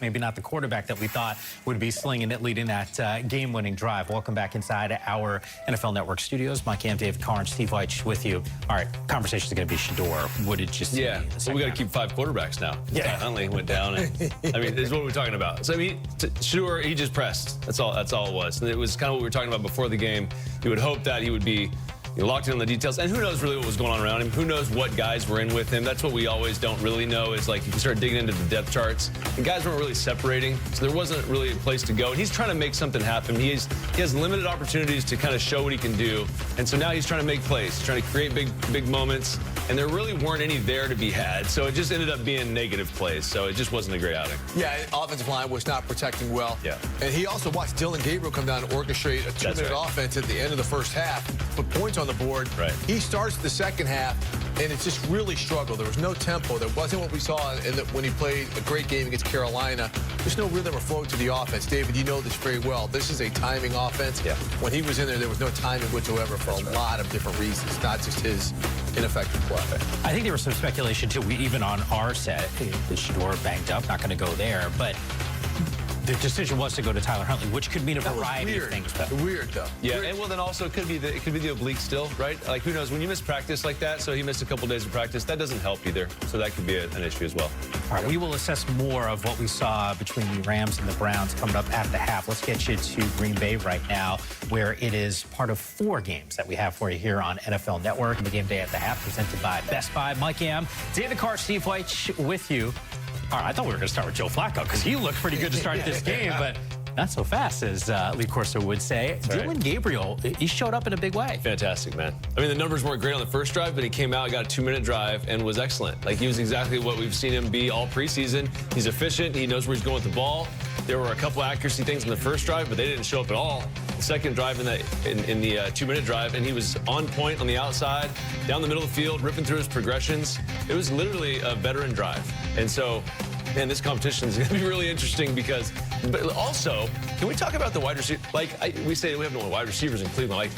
maybe not the quarterback that we thought would be slinging it, leading that game-winning drive. Welcome back inside our NFL Network studios. Mike Am, Dave Carr, and Steve Leitch with you. All right, conversation is going to be Shedeur. What did you see? Yeah, so we got to keep 5 quarterbacks now. Yeah, Huntley went down. And, I mean, this is what we're talking about. So I mean, Shedeur, he just pressed. That's all it was. And it was kind of what we were talking about before the game. You would hope that he would be locked in on the details, and who knows really what was going on around him. Who knows what guys were in with him. That's what we always don't really know, is like you can start digging into the depth charts. The guys weren't really separating, so there wasn't really a place to go. And he's trying to make something happen. He has limited opportunities to kind of show what he can do, and so now he's trying to make plays, trying to create big moments, and there really weren't any there to be had. So it just ended up being negative plays, so it just wasn't a great outing. Yeah, offensive line was not protecting well. Yeah. And he also watched Dillon Gabriel come down and orchestrate a 2-minute offense at the end of the first half, put points on the board. Right. He starts the second half, and it just really struggled. There was no tempo. There wasn't what we saw when he played a great game against Carolina. There's no rhythm or flow to the offense. David, you know this very well. This is a timing offense. Yeah. When he was in there was no timing whatsoever for a lot of different reasons, not just his ineffective play. I think there was some speculation, too, even on our set. The Shedeur banged up, not going to go there, but the decision was to go to Tyler Huntley, which could mean a variety of things. But weird, though. Yeah, and well, then also it could be the oblique still, right? Like, who knows? When you miss practice like that, so he missed a couple days of practice, that doesn't help either. So that could be an issue as well. All right, we will assess more of what we saw between the Rams and the Browns coming up at the half. Let's get you to Green Bay right now, where it is part of 4 games that we have for you here on NFL Network. The game day at the half presented by Best Buy. Mike Am, David Carr, Steve Leitch with you. All right, I thought we were going to start with Joe Flacco because he looked pretty good to start this game, but not so fast, as Lee Corso would say. Dillon Gabriel, he showed up in a big way. Fantastic, man. I mean, the numbers weren't great on the first drive, but he came out, got a 2-minute drive, and was excellent. Like, he was exactly what we've seen him be all preseason. He's efficient. He knows where he's going with the ball. There were a couple accuracy things in the first drive, but they didn't show up at all. The second drive in the 2-minute drive, and he was on point on the outside, down the middle of the field, ripping through his progressions. It was literally a veteran drive. And so, man, this competition is going to be really interesting because, but also, can we talk about the wide receiver? Like, we say we have no wide receivers in Cleveland. Like,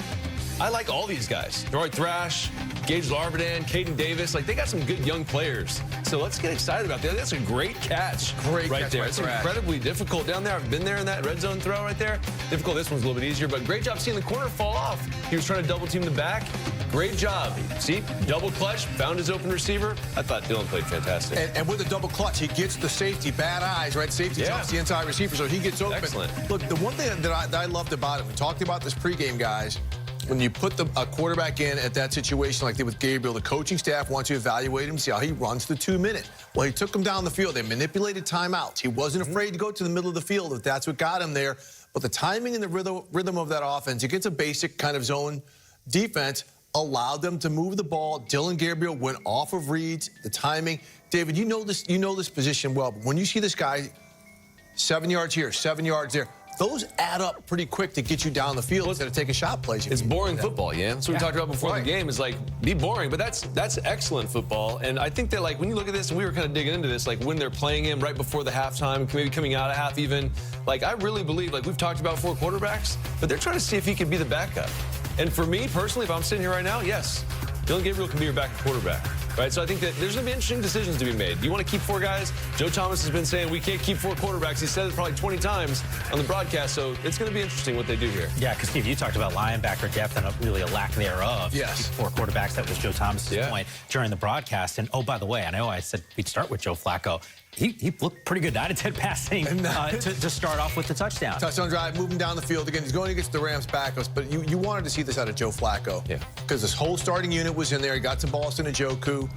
I like all these guys. Roy Thrash, Gage Larvadan, Caden Davis. Like, they got some good young players. So let's get excited about that. That's a great catch right there. It's incredibly difficult down there. I've been there in that red zone throw right there. Difficult. This one's a little bit easier, but great job seeing the corner fall off. He was trying to double team the back. Great job. See, double clutch, found his open receiver. I thought Dillon played fantastic. And with the double clutch, he gets the safety, bad eyes, right? Safety jumps the inside receiver, so he gets open. Excellent. Look, the one thing that I loved about it, we talked about this pregame, guys, when you put a quarterback in at that situation like they did with Gabriel, the coaching staff wants to evaluate him, see how he runs the 2-minute. Well, he took him down the field. They manipulated timeouts. He wasn't afraid to go to the middle of the field if that's what got him there. But the timing and the rhythm of that offense, it gets a basic kind of zone defense, allowed them to move the ball. Dillon Gabriel went off of reads, the timing. David, you know this position well. But when you see this guy 7 yards here, 7 yards there, those add up pretty quick to get you down the field instead of taking shot plays. It's boring football, yeah. That's what we talked about before the game, is like, be boring, but that's excellent football. And I think that, like, when you look at this, and we were kind of digging into this, like when they're playing him right before the halftime, maybe coming out of half even, like, I really believe, like we've talked about 4 quarterbacks, but they're trying to see if he could be the backup. And for me, personally, if I'm sitting here right now, yes, Dillon Gabriel can be your backup quarterback. Right, so I think that there's going to be interesting decisions to be made. Do you want to keep 4 guys? Joe Thomas has been saying we can't keep 4 quarterbacks. He said it probably 20 times on the broadcast, so it's going to be interesting what they do here. Yeah, because, Steve, you talked about linebacker depth and really a lack thereof. Yes. 4 quarterbacks. That was Joe Thomas's point during the broadcast. And, oh, by the way, I know I said we'd start with Joe Flacco. He looked pretty good, 9 of 10 passing to start off with the touchdown. Touchdown drive, moving down the field. Again, he's going against the Rams backups, but you wanted to see this out of Joe Flacco. Yeah. Because this whole starting unit was in there. He got to Boston Njoku,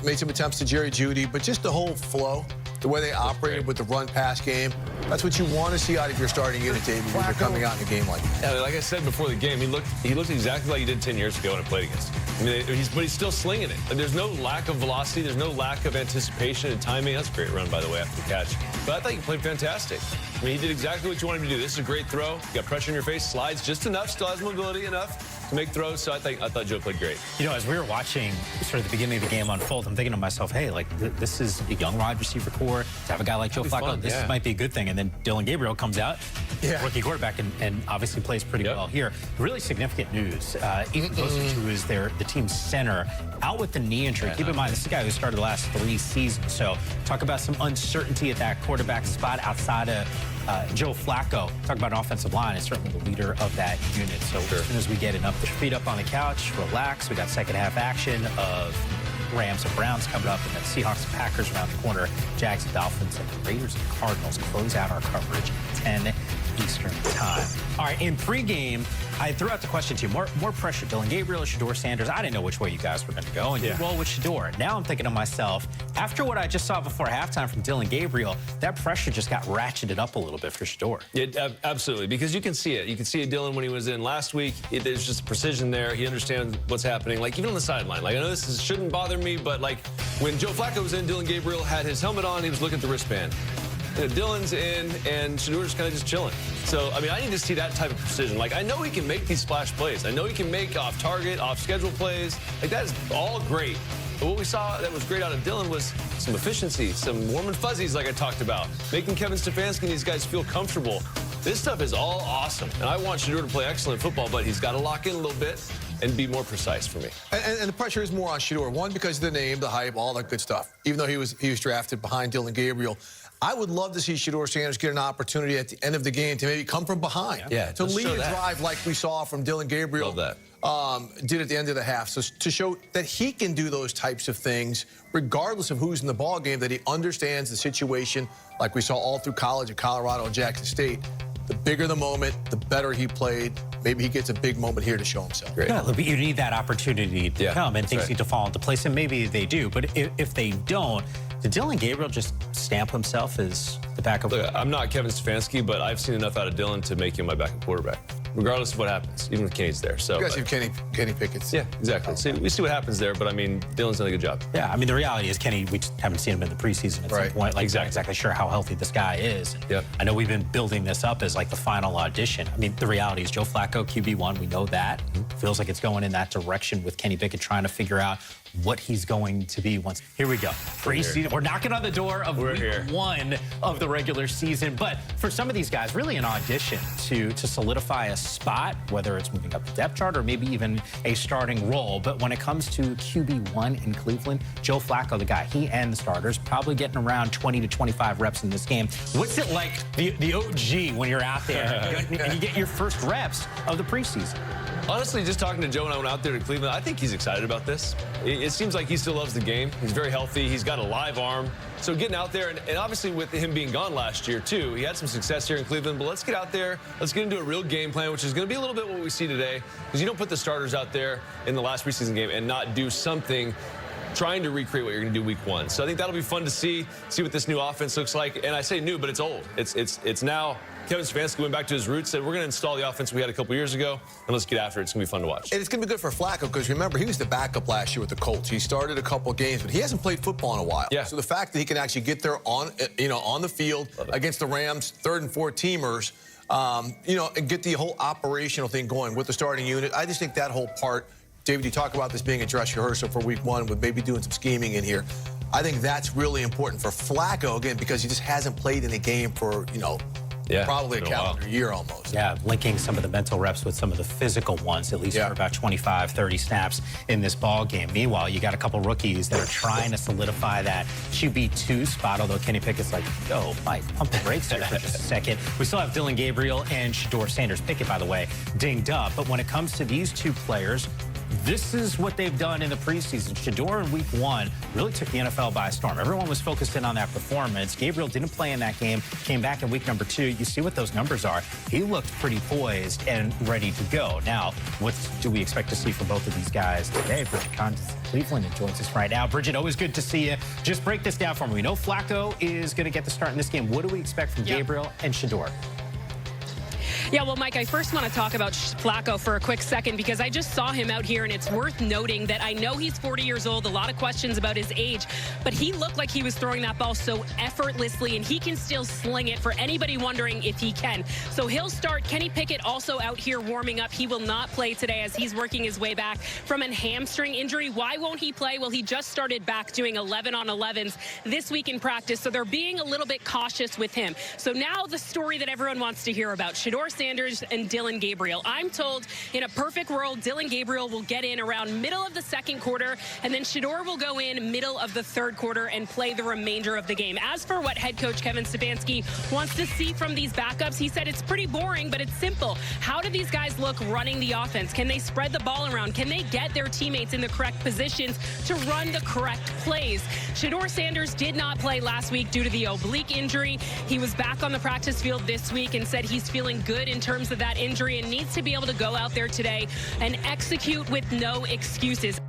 made some attempts to Jerry Jeudy, but just the whole flow, the way they operated with the run-pass game, that's what you want to see out of your starting unit, David, when you're coming out in a game like that. Yeah, like I said before the game, he looked exactly like he did 10 years ago when I played against him. I mean, but he's still slinging it. And there's no lack of velocity. There's no lack of anticipation and timing. That's a great run, by the way, after the catch. But I thought he played fantastic. I mean, he did exactly what you wanted him to do. This is a great throw. You got pressure in your face, slides just enough, still has mobility enough. to make throws. So I thought Joe played great. You know, as we were watching sort of the beginning of the game unfold, I'm thinking to myself, hey, like this is a young wide receiver core. To have a guy like Joe Flacco, this might be a good thing. And then Dillon Gabriel comes out, rookie quarterback, and obviously plays pretty well here. Really significant news. Ethan Bosich, who is the team's center, out with the knee injury. Keep in mind, this is a guy who started the last 3 seasons. So talk about some uncertainty at that quarterback spot outside of Joe Flacco. Talk about an offensive line, is certainly the leader of that unit. So as soon as we get enough, feet up on the couch, relax. We got second half action of Rams and Browns coming up, and then Seahawks and Packers around the corner. Jags and Dolphins, and the Raiders and Cardinals close out our coverage at 10 Eastern time. All right, in pregame, I threw out the question to you. More pressure, Dillon Gabriel or Shedeur Sanders? I didn't know which way you guys were going to go, and you roll with Shedeur. Now I'm thinking to myself, after what I just saw before halftime from Dillon Gabriel, that pressure just got ratcheted up a little bit for Shedeur. Yeah, absolutely, because you can see it. You can see it, Dillon, when he was in last week. There's just precision there. He understands what's happening, like even on the sideline. Like, I know this shouldn't bother me, but like when Joe Flacco was in, Dillon Gabriel had his helmet on. He was looking at the wristband. You know, Dillon's in, and Shedeur's kind of just chilling. So, I mean, I need to see that type of precision. Like, I know he can make these splash plays. I know he can make off-target, off-schedule plays. Like, that is all great. But what we saw that was great out of Dillon was some efficiency, some warm and fuzzies like I talked about, making Kevin Stefanski and these guys feel comfortable. This stuff is all awesome. And I want Shedeur to play excellent football, but he's got to lock in a little bit and be more precise for me. And the pressure is more on Shedeur. One, because of the name, the hype, all that good stuff. Even though he was drafted behind Dillon Gabriel, I would love to see Shedeur Sanders get an opportunity at the end of the game to maybe come from behind. Yeah, to lead a drive like we saw from Dillon Gabriel. Love that. Did at the end of the half. So to show that he can do those types of things, regardless of who's in the ball game, that he understands the situation, like we saw all through college at Colorado and Jackson State. The bigger the moment, the better he played. Maybe he gets a big moment here to show himself. Great. Yeah, but you need that opportunity to come, and things need to fall into place, and maybe they do. But if they don't, did Dillon Gabriel just stamp himself as the backup? Look, I'm not Kevin Stefanski, but I've seen enough out of Dillon to make him my backup quarterback, regardless of what happens, even if Kenny's there. So you guys have Kenny Pickett. Yeah, exactly. See, we see what happens there, but I mean, Dillon's done a good job. Yeah, I mean, the reality is Kenny, we just haven't seen him in the preseason at some point. Like, not exactly sure how healthy this guy is. I know we've been building this up as like the final audition. I mean, the reality is Joe Flacco, QB1, we know that. Feels like it's going in that direction with Kenny Pickett trying to figure out what he's going to be once. Here we go. Preseason. We're knocking on the door of week 1 of the regular season. But for some of these guys, really an audition to solidify a spot, whether it's moving up the depth chart or maybe even a starting role. But when it comes to QB1 in Cleveland, Joe Flacco, the guy, he and the starters, probably getting around 20 to 25 reps in this game. What's it like, the OG, when you're out there and you get your first reps of the preseason? Honestly, just talking to Joe when I went out there to Cleveland, I think he's excited about this. It seems like he still loves the game. He's very healthy. He's got a live arm. So getting out there, and obviously with him being gone last year, too, he had some success here in Cleveland. But let's get out there. Let's get into a real game plan, which is going to be a little bit what we see today. Because you don't put the starters out there in the last preseason game and not do something trying to recreate what you're going to do week 1. So I think that'll be fun to see what this new offense looks like. And I say new, but it's old. It's now Kevin Stefanski went back to his roots, said we're going to install the offense we had a couple years ago, and let's get after it. It's going to be fun to watch. And it's going to be good for Flacco because, remember, he was the backup last year with the Colts. He started a couple of games, but he hasn't played football in a while. Yeah. So the fact that he can actually get there on the field against the Rams, 3rd and 4th teamers, and get the whole operational thing going with the starting unit, I just think that whole part, David, you talk about this being a dress rehearsal for week 1 with maybe doing some scheming in here. I think that's really important for Flacco, again, because he just hasn't played in a game for, probably a calendar year almost. Yeah, linking some of the mental reps with some of the physical ones, at least for about 25, 30 snaps in this ball game. Meanwhile, you got a couple rookies that are trying to solidify that QB2 spot, although Kenny Pickett's like, yo, Mike, pump the brakes here for just a second. We still have Dillon Gabriel and Shedeur Sanders. Pickett, by the way, dinged up. But when it comes to these two players, this is what they've done in the preseason. Shedeur in week 1 really took the NFL by storm. Everyone was focused in on that performance. Gabriel didn't play in that game, came back in week number 2. You see what those numbers are. He looked pretty poised and ready to go. Now, what do we expect to see from both of these guys today? Bridget Contis, Cleveland, joins us right now. Bridget, always good to see you. Just break this down for me. We know Flacco is going to get the start in this game. What do we expect from Gabriel and Shedeur? Yeah, well, Mike, I first want to talk about Flacco for a quick second because I just saw him out here, and it's worth noting that I know he's 40 years old, a lot of questions about his age, but he looked like he was throwing that ball so effortlessly, and he can still sling it for anybody wondering if he can. So he'll start. Kenny Pickett also out here warming up. He will not play today as he's working his way back from a hamstring injury. Why won't he play? Well, he just started back doing 11-on-11s this week in practice, so they're being a little bit cautious with him. So now the story that everyone wants to hear about, Shedeur Sanders and Dillon Gabriel. I'm told in a perfect world, Dillon Gabriel will get in around middle of the second quarter, and then Shedeur will go in middle of the third quarter and play the remainder of the game. As for what head coach Kevin Stefanski wants to see from these backups, he said it's pretty boring, but it's simple. How do these guys look running the offense? Can they spread the ball around? Can they get their teammates in the correct positions to run the correct plays? Shedeur Sanders did not play last week due to the oblique injury. He was back on the practice field this week and said he's feeling good in terms of that injury and needs to be able to go out there today and execute with no excuses.